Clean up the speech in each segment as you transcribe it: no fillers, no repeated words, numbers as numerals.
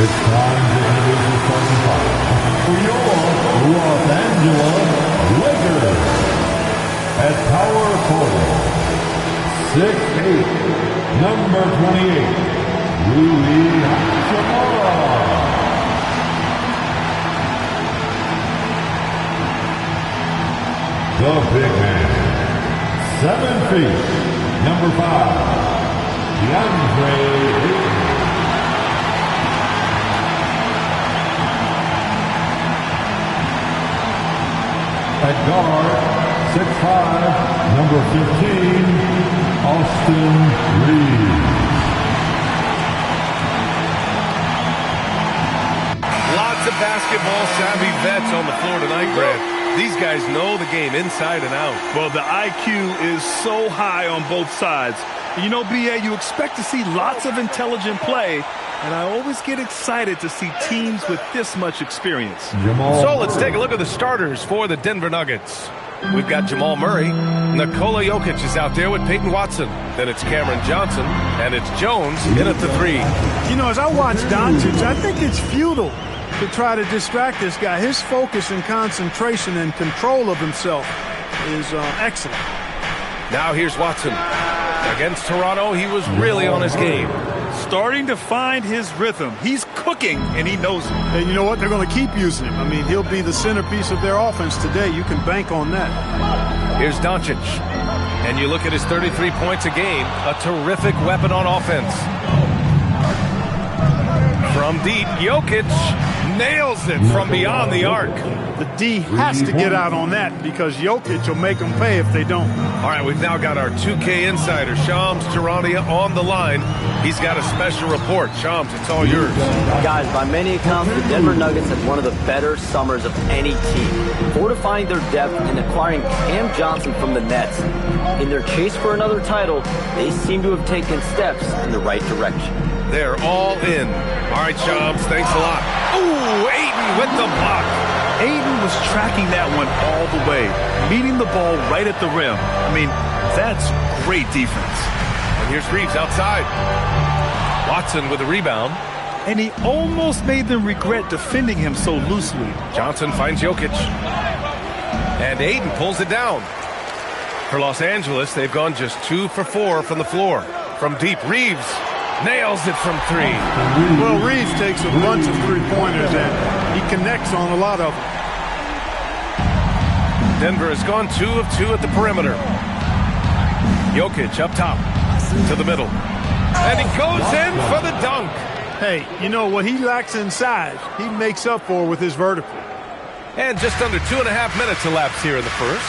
It's time to introduce the starting five for your Los Angeles Lakers. At power forward, 6'8", number 28, Rui Hachimura. The big man, 7 feet, number 5, DeAndre Ayton. At guard, 6'5", number 15, Austin Reeves. Lots of basketball-savvy vets on the floor tonight, Grant. These guys know the game inside and out. Well, the IQ is so high on both sides. You know, B.A., you expect to see lots of intelligent play, and I always get excited to see teams with this much experience. So let's take a look at the starters for the Denver Nuggets. We've got Jamal Murray. Nikola Jokic is out there with Peyton Watson. Then it's Cameron Johnson, and it's Jones in at the 3. You know, as I watch Doncic, I think it's futile to try to distract this guy. His focus and concentration and control of himself is excellent. Now here's Watson. Against Toronto, he was really on his game. Starting to find his rhythm. He's cooking, and he knows it. And you know what? They're going to keep using him. I mean, he'll be the centerpiece of their offense today. You can bank on that. Here's Doncic. And you look at his 33 points a game, a terrific weapon on offense. From deep, Jokic nails it from beyond the arc. The D has to get out on that because Jokic will make them pay if they don't. All right, we've now got our 2K insider, Shams Charania, on the line. He's got a special report. Shams, it's all yours. Guys, by many accounts, the Denver Nuggets had one of the better summers of any team, fortifying their depth and acquiring Cam Johnson from the Nets. In their chase for another title, they seem to have taken steps in the right direction. They're all in. All right, Shams, thanks a lot. Ooh, Ayton with the block. Ayton was tracking that one all the way, meeting the ball right at the rim. I mean, that's great defense. And here's Reeves outside. Watson with the rebound. And he almost made them regret defending him so loosely. Johnson finds Jokic. And Ayton pulls it down. For Los Angeles, they've gone just 2 for 4 from the floor. From deep, Reeves nails it from 3. Well, Reeves takes a bunch of three-pointers and he connects on a lot of them. Denver has gone 2 of 2 at the perimeter. Jokic up top to the middle. And he goes in for the dunk. Hey, you know what he lacks inside, he makes up for with his vertical. And just under 2.5 minutes elapsed here in the first.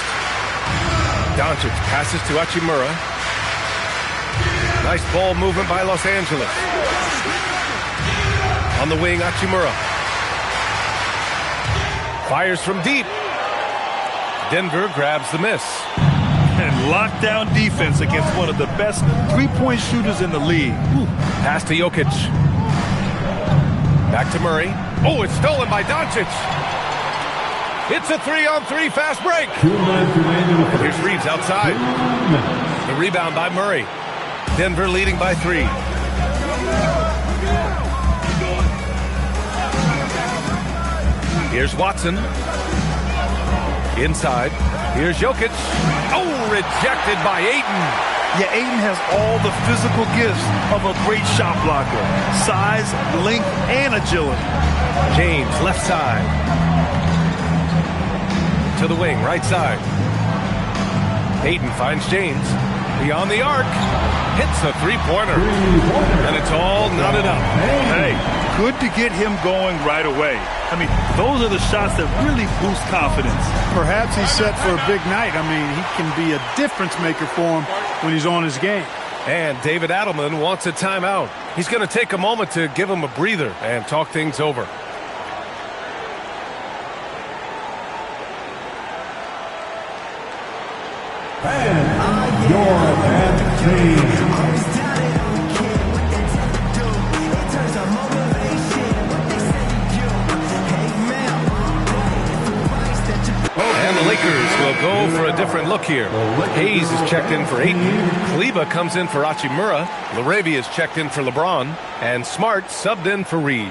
Doncic passes to Hachimura. Nice ball movement by Los Angeles. On the wing, Hachimura. Fires from deep. Denver grabs the miss. And lockdown defense against one of the best three-point shooters in the league. Ooh. Pass to Jokic. Back to Murray. Oh, it's stolen by Doncic. It's a 3-on-3 fast break. Here's Reeves outside. The rebound by Murray. Denver leading by 3. Here's Watson. Inside. Here's Jokic. Oh, rejected by Ayton. Yeah, Ayton has all the physical gifts of a great shot blocker. Size, length, and agility. James, left side. To the wing, right side. Ayton finds James. Beyond the arc. Hits a three-pointer. And it's all knotted up. Hey, good to get him going right away. I mean, those are the shots that really boost confidence. Perhaps he's set for a big night. I mean, he can be a difference maker for him when he's on his game. And David Adelman wants a timeout. He's going to take a moment to give him a breather and talk things over. And your team. And the Lakers will go for a different look here. Hayes is checked in for Ayton. Kleber comes in for Hachimura. Laravia is checked in for LeBron. And Smart subbed in for Reeves.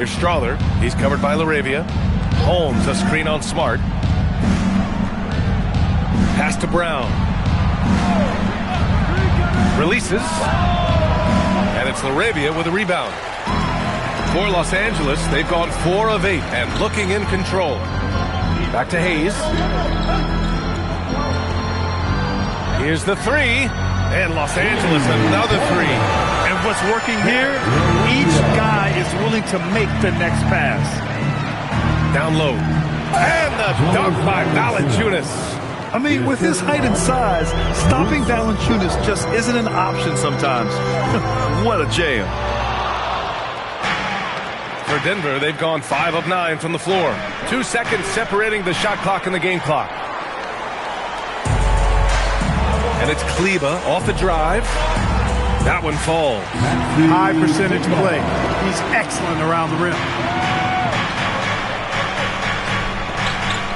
Here's Strawther. He's covered by LaRavia. Holmes, a screen on Smart. Pass to Brown. Releases. And it's LaRavia with a rebound. For Los Angeles, they've gone 4 of 8 and looking in control. Back to Hayes. Here's the 3. And Los Angeles another 3. And what's working here, each guy is willing to make the next pass. Down low. And the dunk by Valanciunas. I mean, with his height and size, stopping Valanciunas just isn't an option sometimes. What a jam. For Denver, they've gone 5 of 9 from the floor. 2 seconds separating the shot clock and the game clock. And it's Kleber off the drive. That one falls. High percentage play. He's excellent around the rim.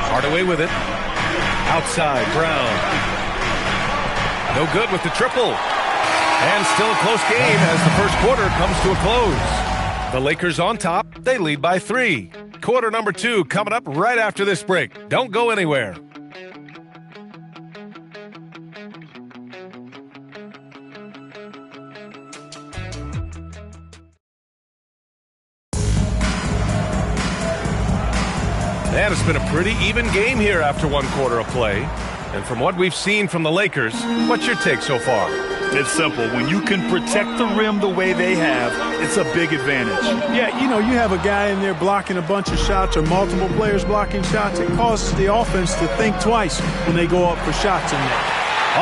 Hardaway with it. Outside, Brown. No good with the triple. And still a close game as the first quarter comes to a close. The Lakers on top. They lead by 3. Quarter number 2 coming up right after this break. Don't go anywhere. And it's been a pretty even game here after 1 quarter of play. And from what we've seen from the Lakers, what's your take so far? It's simple. When you can protect the rim the way they have, it's a big advantage. Yeah, you know, you have a guy in there blocking a bunch of shots or multiple players blocking shots. It causes the offense to think twice when they go up for shots in there.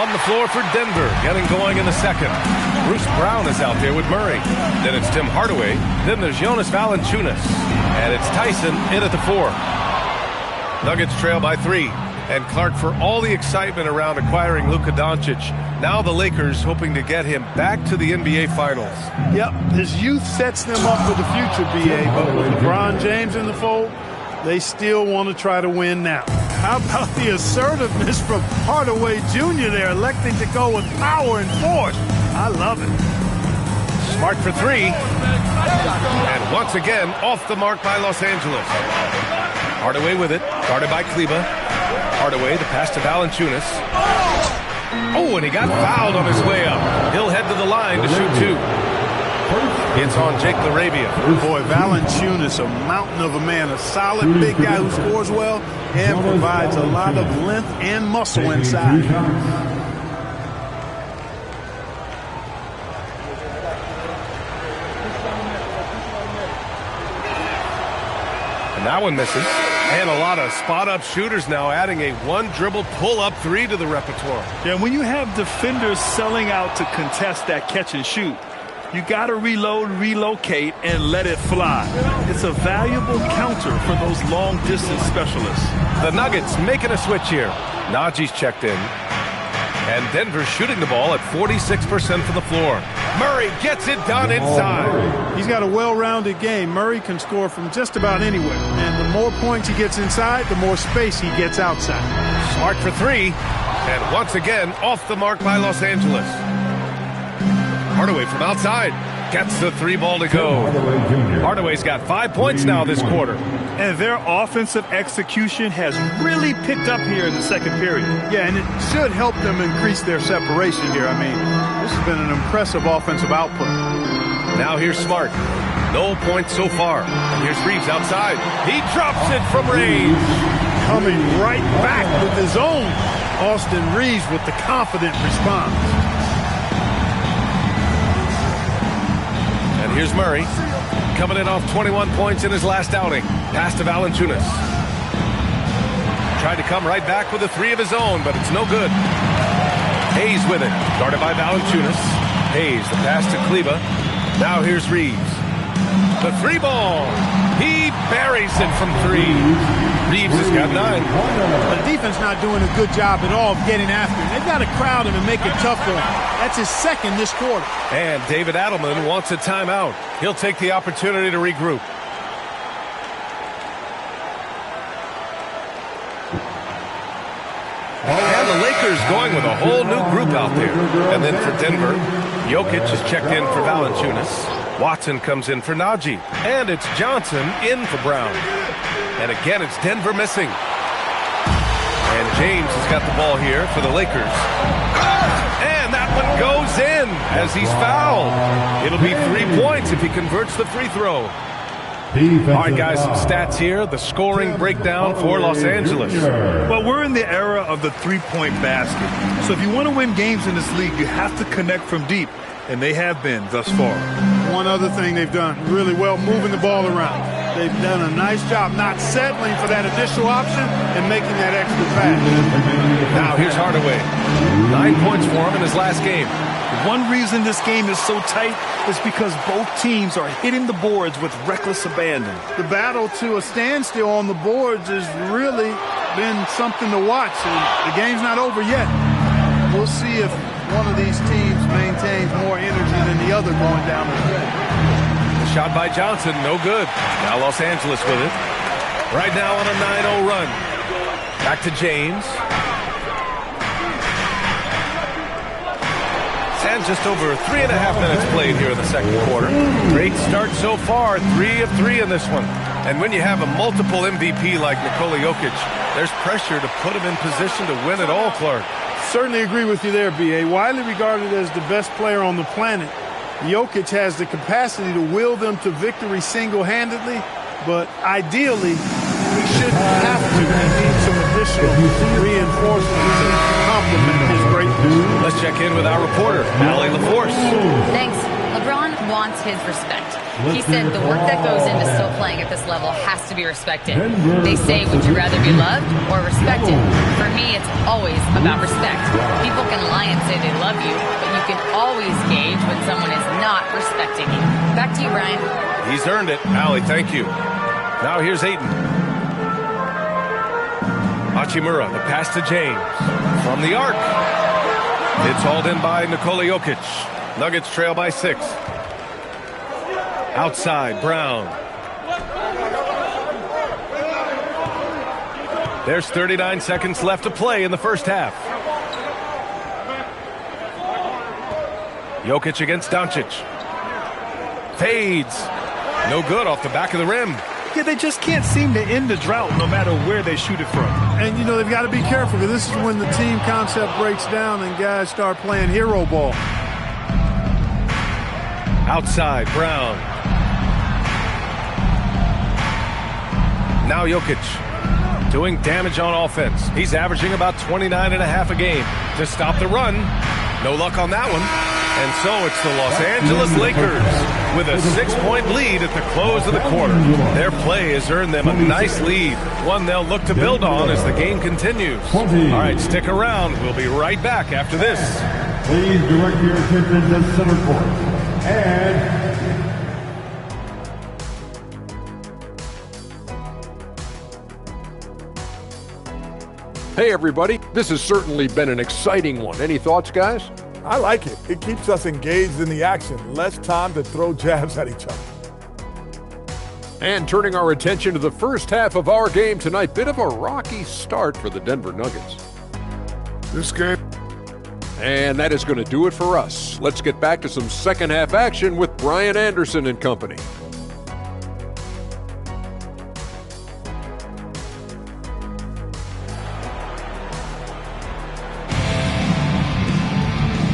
On the floor for Denver, getting going in the second. Bruce Brown is out there with Murray. Then it's Tim Hardaway. Then there's Jonas Valanciunas. And it's Tyson in at the 4. Nuggets trail by 3. And Clark, for all the excitement around acquiring Luka Doncic, now the Lakers hoping to get him back to the NBA Finals. Yep, his youth sets them up for the future, B.A., but with LeBron James in the fold, they still want to try to win now. How about the assertiveness from Hardaway Jr. there, electing to go with power and force? I love it. Smart for 3. And once again, off the mark by Los Angeles. Hardaway with it, guarded by Kleber. Hardaway, the pass to Valanciunas. Oh, and he got fouled on his way up. He'll head to the line to shoot 2. It's on Jake LaRavia. Boy, Valanciunas, a mountain of a man, a solid big guy who scores well and provides a lot of length and muscle inside. And that one misses. And a lot of spot-up shooters now, adding a 1-dribble pull-up 3 to the repertoire. Yeah, when you have defenders selling out to contest that catch and shoot, you got to reload, relocate, and let it fly. It's a valuable counter for those long-distance specialists. The Nuggets making a switch here. Najee's checked in. And Denver shooting the ball at 46% from the floor. Murray gets it done inside. He's got a well-rounded game. Murray can score from just about anywhere. And the more points he gets inside, the more space he gets outside. Smart for 3. And once again, off the mark by Los Angeles. Hardaway from outside. Gets the 3 ball to go. Hardaway's got 5 points now this quarter. And their offensive execution has really picked up here in the second period. Yeah, and it should help them increase their separation here. I mean, this has been an impressive offensive output. Now here's Smart. No points so far. And here's Reeves outside. He drops it from range. Coming right back with his own. Austin Reeves with the confident response. And here's Murray. Coming in off 21 points in his last outing. Pass to Valanciunas. Tried to come right back with a 3 of his own, but it's no good. Hayes with it. Guarded by Valanciunas. Hayes, the pass to Kleber. Now here's Reeves. The 3 ball. He buries it from 3. Reeves has got 9. The defense not doing a good job at all of getting after him. They've got to crowd him and make it tough for him. That's his second this quarter. And David Adelman wants a timeout. He'll take the opportunity to regroup. And the Lakers going with a whole new group out there. And then for Denver, Jokic is checked in for Valanciunas. Watson comes in for Najee. And it's Johnson in for Brown. And again, it's Denver missing. And James has got the ball here for the Lakers. And that one goes in as he's fouled. It'll be 3 points if he converts the free throw. All right, guys, some stats here. The scoring breakdown for Los Angeles. Well, we're in the era of the three-point basket. So if you want to win games in this league, you have to connect from deep. And they have been thus far. One other thing they've done really well, moving the ball around. They've done a nice job not settling for that initial option and making that extra pass. Now here's Hardaway. 9 points for him in his last game. One reason this game is so tight is because both teams are hitting the boards with reckless abandon. The battle to a standstill on the boards has really been something to watch. And the game's not over yet. We'll see if one of these teams maintains more energy than the other going down the stretch. Shot by Johnson, no good. Now Los Angeles with it. Right now on a 9-0 run. Back to James. And just over 3.5 minutes played here in the second quarter. Great start so far, 3 of 3 in this one. And when you have a multiple MVP like Nikola Jokic, there's pressure to put him in position to win it all, Clark. Certainly agree with you there, B.A. Widely regarded as the best player on the planet, Jokic has the capacity to will them to victory single-handedly, but ideally, he shouldn't have to. He needs some additional reinforcement to complement his greatness. Let's check in with our reporter, Allie LaForce. Thanks. LeBron wants his respect. He said the work that goes into still playing at this level has to be respected. They say, would you rather be loved or respected? For me, it's always about respect. People can lie and say they love you, but you can always gauge when someone is not respecting you. Back to you, Brian. He's earned it. Allie, thank you. Now here's Ayton. Hachimura, the pass to James. From the arc. It's hauled in by Nikola Jokic. Nuggets trail by 6. Outside, Brown. There's 39 seconds left to play in the first half. Jokic against Doncic. Fades. No good off the back of the rim. Yeah, they just can't seem to end the drought no matter where they shoot it from. And, you know, they've got to be careful because this is when the team concept breaks down and guys start playing hero ball. Outside, Brown. Now Jokic doing damage on offense. He's averaging about 29.5 a game to stop the run. No luck on that one. And so it's the Los Angeles Lakers with a 6-point lead at the close of the quarter. Their play has earned them a nice lead, one they'll look to build on as the game continues. All right, stick around. We'll be right back after this. Please direct your attention to center court. And hey everybody, this has certainly been an exciting one. Any thoughts, guys? I like it. It keeps us engaged in the action. Less time to throw jabs at each other. And turning our attention to the first half of our game tonight, bit of a rocky start for the Denver Nuggets. This game. And that is going to do it for us. Let's get back to some second half action with Brian Anderson and company.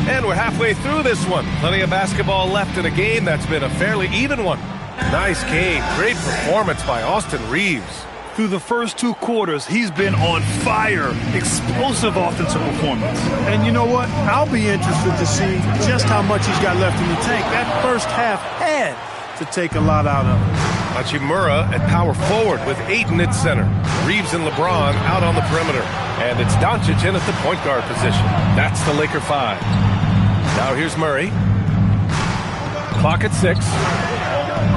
And we're halfway through this one. Plenty of basketball left in a game that's been a fairly even one. Nice game. Great performance by Austin Reeves. Through the first 2 quarters, he's been on fire. Explosive offensive performance. And you know what? I'll be interested to see just how much he's got left in the tank. That first half had to take a lot out of it. Hachimura at power forward with Ayton at center. Reeves and LeBron out on the perimeter. And it's Doncic in at the point guard position. That's the Laker 5. Now here's Murray. Clock at 6.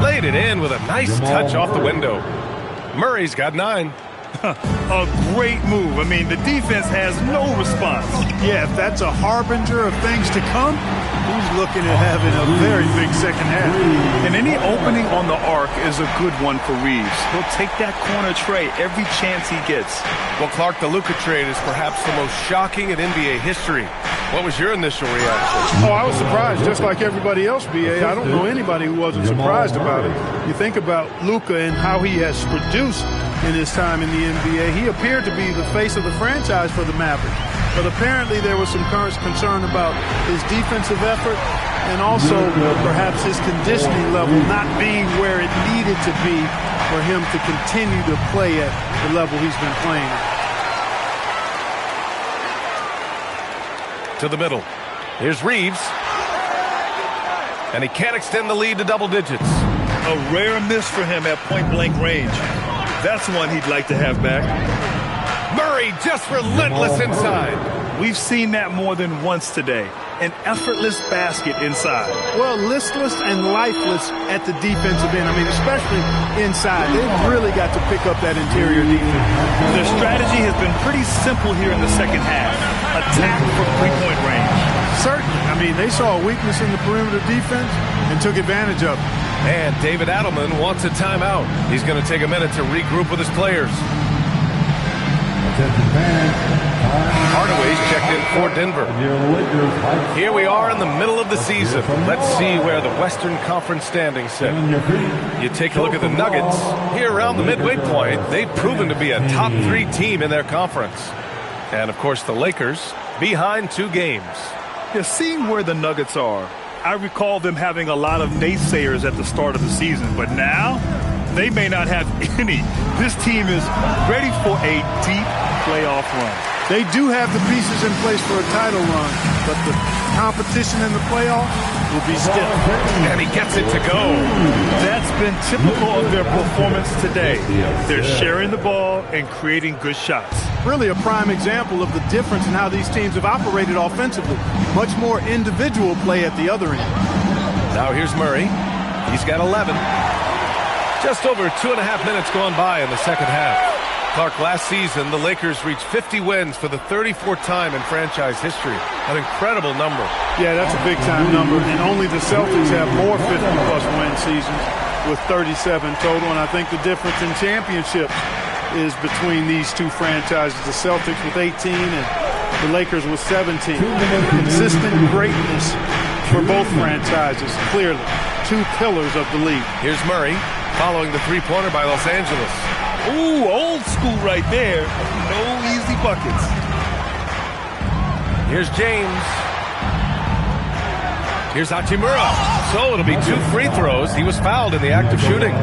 Laid it in with a nice touch off the window. Murray's got 9. A great move. I mean, the defense has no response. Yeah, if that's a harbinger of things to come, He's looking at having a very big second half. And any opening on the arc is a good one for Reeves. He'll take that corner tray every chance he gets. Well, Clark, the Luka trade is perhaps the most shocking in NBA history. What was your initial reaction? Oh, I was surprised, just like everybody else, B.A. I don't know anybody who wasn't surprised about it. You think about Luka and how he has produced in his time in the NBA. He appeared to be the face of the franchise for the Mavericks. But apparently there was some concern about his defensive effort and also perhaps his conditioning level not being where it needed to be for him to continue to play at the level he's been playing at. To the middle. Here's Reeves. And he can't extend the lead to double digits. A rare miss for him at point-blank range. That's one he'd like to have back. Murray just relentless inside. We've seen that more than once today. An effortless basket inside. Well, listless and lifeless at the defensive end. I mean, especially inside. They've really got to pick up that interior defense. Their strategy has been pretty simple here in the second half. Attack from three-point range. Certainly. I mean, they saw a weakness in the perimeter defense and took advantage of it. And David Adelman wants a timeout. He's going to take a minute to regroup with his players. Hardaway's checked in for Denver. Here we are in the middle of the season. Let's see where the Western Conference standings sit. You take a look at the Nuggets. Here around the midway point, they've proven to be a top 3 team in their conference. And, of course, the Lakers behind 2 games. Yeah, seeing where the Nuggets are, I recall them having a lot of naysayers at the start of the season. But now, they may not have any. This team is ready for a deep playoff run. They do have the pieces in place for a title run, but the competition in the playoffs will be stiff. And he gets it to go. That's been typical of their performance today. They're sharing the ball and creating good shots. Really a prime example of the difference in how these teams have operated offensively. Much more individual play at the other end. Now here's Murray. He's got 11. Just over 2.5 minutes gone by in the second half. Clark, last season, the Lakers reached 50 wins for the 34th time in franchise history. An incredible number. Yeah, that's a big-time number. And only the Celtics have more 50-plus win seasons with 37 total. And I think the difference in championships is between these two franchises. The Celtics with 18 and the Lakers with 17. Consistent greatness for both franchises, clearly. 2 pillars of the league. Here's Murray following the three-pointer by Los Angeles. Ooh, old school right there. No easy buckets. Here's James. Here's Hachimura. So it'll be 2 free throws. He was fouled in the act of shooting.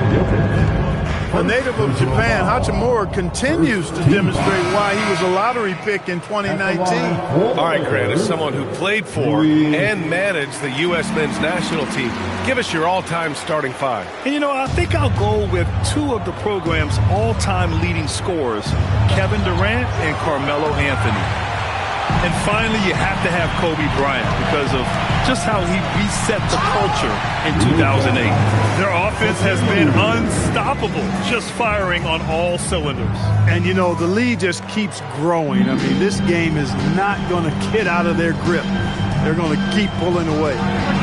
A native of Japan, Hachimura continues to demonstrate why he was a lottery pick in 2019. All right, Grant, as someone who played for and managed the U.S. men's national team, give us your all-time starting 5. And, you know, I think I'll go with 2 of the program's all-time leading scorers, Kevin Durant and Carmelo Anthony. And finally, you have to have Kobe Bryant because of just how he reset the culture in 2008. Their offense has been unstoppable, just firing on all cylinders. And, you know, the lead just keeps growing. I mean, this game is not going to get out of their grip. They're going to keep pulling away.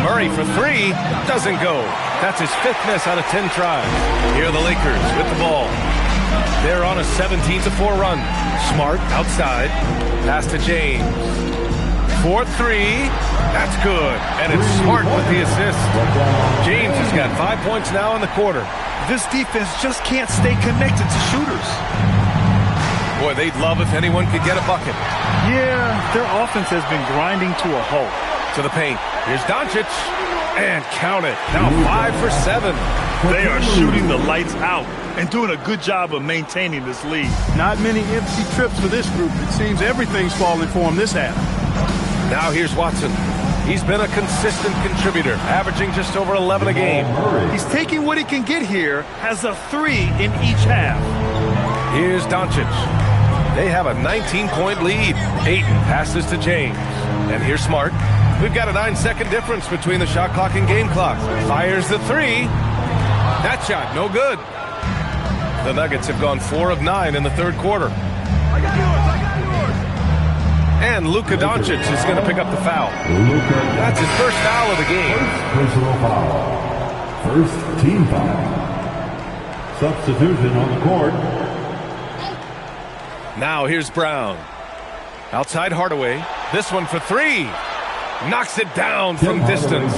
Murray for 3 doesn't go. That's his 5th miss out of 10 tries. Here are the Lakers with the ball. They're on a 17-4 run. Smart outside. Pass to James. 4-3. That's good. And it's Smart with the assist. James has got 5 points now in the quarter. This defense just can't stay connected to shooters. Boy, they'd love if anyone could get a bucket. Yeah, their offense has been grinding to a halt. To the paint. Here's Doncic. And count it. Now 5 for 7. They are shooting the lights out and doing a good job of maintaining this lead. Not many empty trips for this group. It seems everything's falling for them this half. Now here's Watson. He's been a consistent contributor, averaging just over 11 a game. He's taking what he can get here, has a 3 in each half. Here's Doncic. They have a 19-point lead. Ayton passes to James. And here's Smart. We've got a 9-second difference between the shot clock and game clock. Fires the 3. That shot, no good. The Nuggets have gone 4 of 9 in the third quarter. And Luka Doncic is going to pick up the foul. That's his first foul of the game. Personal foul. First team foul. Substitution on the court. Now here's Brown. Outside Hardaway. This one for three. Knocks it down from distance.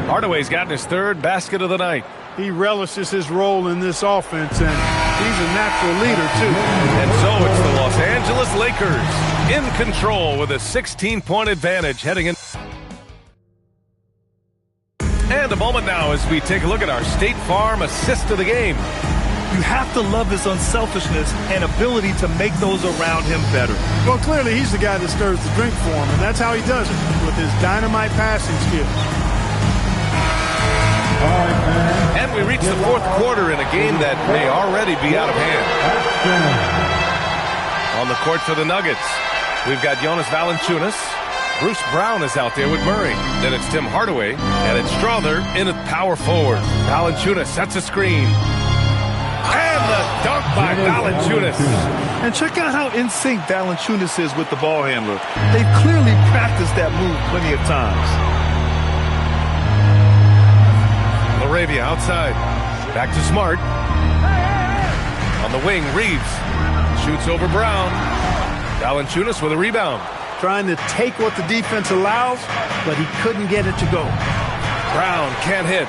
Hardaway's gotten his third basket of the night. He relishes his role in this offense, and he's a natural leader, too. And so it's the Los Angeles Lakers in control with a 16-point advantage heading in. And a moment now as we take a look at our State Farm assist of the game. You have to love his unselfishness and ability to make those around him better. Well, clearly he's the guy that stirs the drink for him, and that's how he does it, with his dynamite passing skills. And we reach the fourth quarter in a game that may already be out of hand. On the court for the Nuggets, we've got Jonas Valanciunas. Bruce Brown is out there with Murray. Then it's Tim Hardaway, and it's Strother in at power forward. Valanciunas sets a screen. And the dunk by Valanciunas. And check out how in sync Valanciunas is with the ball handler. They've clearly practiced that move plenty of times. Laravia outside. Back to Smart. On the wing, Reeves. Shoots over Brown. Valanciunas with a rebound. Trying to take what the defense allows, but he couldn't get it to go. Brown can't hit.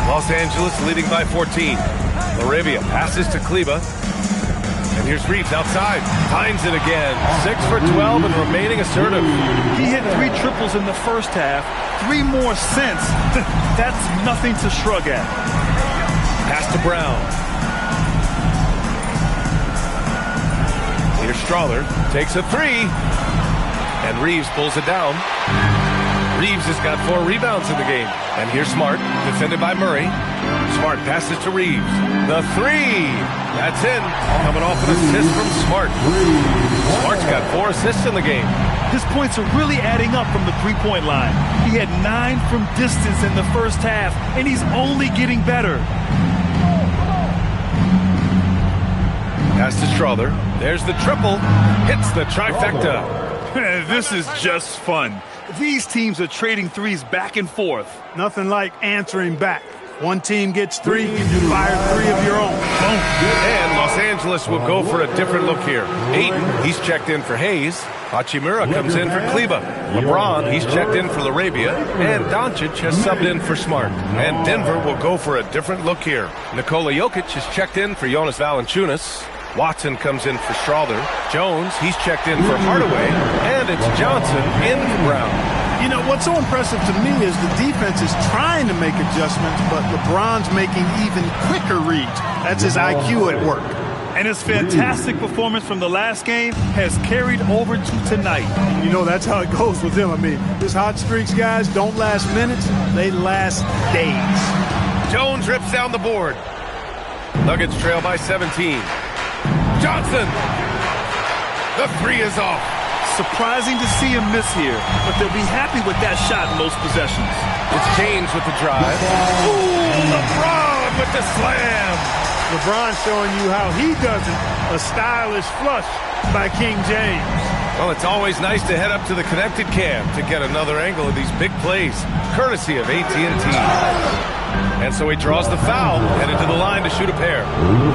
Los Angeles leading by 14. Laravia passes to Kleba. And here's Reeves outside. Finds it again. 6 for 12 and remaining assertive. He hit 3 triples in the first half. 3 more since. That's nothing to shrug at. Pass to Brown. Here's Strother. Takes a 3. And Reeves pulls it down. Reeves has got 4 rebounds in the game. And here's Smart, defended by Murray. Smart passes to Reeves. The 3. That's in. Coming off an assist from Smart. Smart's got 4 assists in the game. His points are really adding up from the three-point line. He had 9 from distance in the first half, and he's only getting better. Pass to Strother. There's the triple. Hits the trifecta. This is just fun. These teams are trading threes back and forth. Nothing like answering back. One team gets 3, you fire 3 of your own. Boom. And Los Angeles will go for a different look here. Ayton, he's checked in for Hayes. Hachimura comes in for Kleba. LeBron, he's checked in for Laravia. And Doncic has subbed in for Smart. And Denver will go for a different look here. Nikola Jokic has checked in for Jonas Valanciunas. Watson comes in for Strother. Jones, he's checked in for Hardaway. And it's Johnson in for Brown. You know, what's so impressive to me is the defense is trying to make adjustments, but LeBron's making even quicker reads. That's his IQ at work. And his fantastic performance from the last game has carried over to tonight. You know, that's how it goes with him. I mean, his hot streaks, guys, don't last minutes. They last days. Jones rips down the board. Nuggets trail by 17. Johnson. The 3 is off. Surprising to see him miss here, but they'll be happy with that shot in most possessions. It's James with the drive. Ooh, LeBron with the slam. LeBron showing you how he does it. A stylish flush by King James. Well, it's always nice to head up to the connected cam to get another angle of these big plays, courtesy of AT&T. And so he draws the foul, headed to the line to shoot a pair.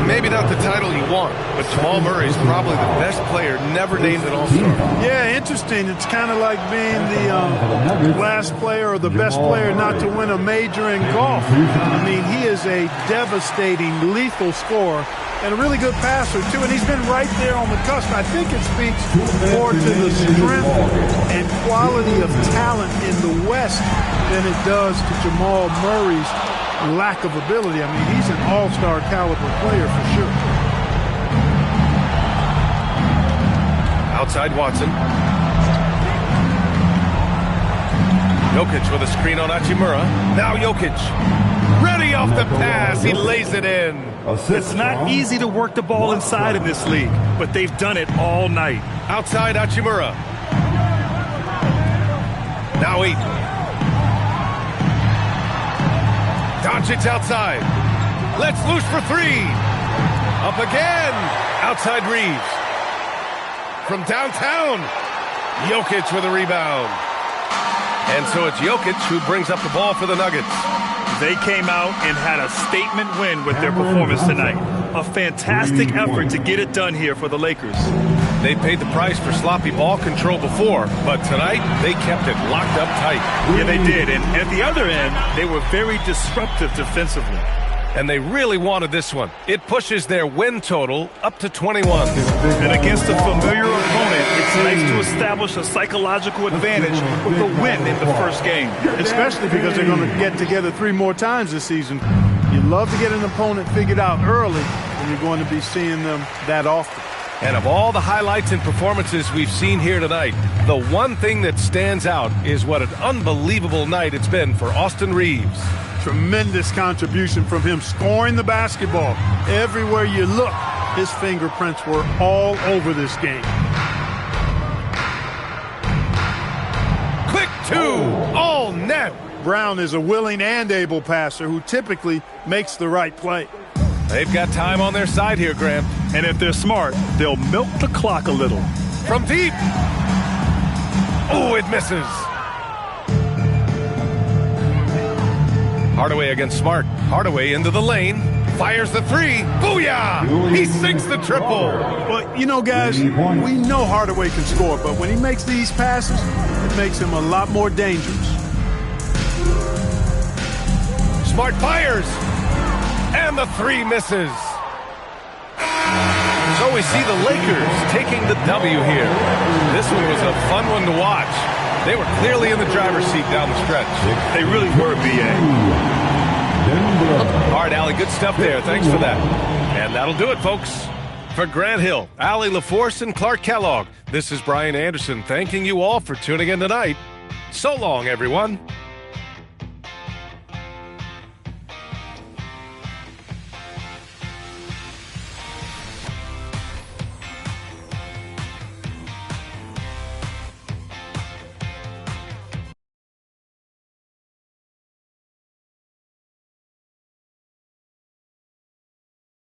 Maybe not the title you want, but Jamal Murray's probably the best player never named an All-Star. Yeah, interesting. It's kind of like being the last player or the best player not to win a major in golf. I mean, he is a devastating, lethal scorer and a really good passer, too. And he's been right there on the cusp. I think it speaks more to the strength and quality of talent in the West than it does to Jamal Murray's lack of ability. I mean, he's an all-star caliber player for sure. Outside Watson. Jokic with a screen on Hachimura. Now Jokic. Ready off the pass. He lays it in. It's not easy to work the ball inside in this league, but they've done it all night. Outside Hachimura. Now Ayton. Doncic outside. Let's loose for 3. Up again. Outside Reeves. from downtown. Jokic with a rebound. And so it's Jokic who brings up the ball for the Nuggets. They came out and had a statement win with their performance tonight. A fantastic effort to get it done here for the Lakers. They paid the price for sloppy ball control before, but tonight they kept it locked up tight. Yeah, they did. And at the other end, they were very disruptive defensively. And they really wanted this one. It pushes their win total up to 21. And against a familiar opponent, it's nice to establish a psychological advantage with a win in the first game. Especially because they're going to get together 3 more times this season. You love to get an opponent figured out early, and you're going to be seeing them that often. And of all the highlights and performances we've seen here tonight, the one thing that stands out is what an unbelievable night it's been for Austin Reeves. Tremendous contribution from him scoring the basketball. Everywhere you look, his fingerprints were all over this game. Quick 2, all net. Brown is a willing and able passer who typically makes the right play. They've got time on their side here, Graham. And if they're smart, they'll milk the clock a little. From deep. Oh, it misses. Hardaway against Smart. Hardaway into the lane. Fires the 3. Booyah! He sinks the triple. Well, you know, guys, we know Hardaway can score, but when he makes these passes, it makes him a lot more dangerous. Smart fires. And the 3 misses. So we see the Lakers taking the W here. This one was a fun one to watch. They were clearly in the driver's seat down the stretch. They really were, B.A. All right, Allie, good stuff there. Thanks for that. And that'll do it, folks. For Grant Hill, Allie LaForce, and Clark Kellogg, this is Brian Anderson thanking you all for tuning in tonight. So long, everyone.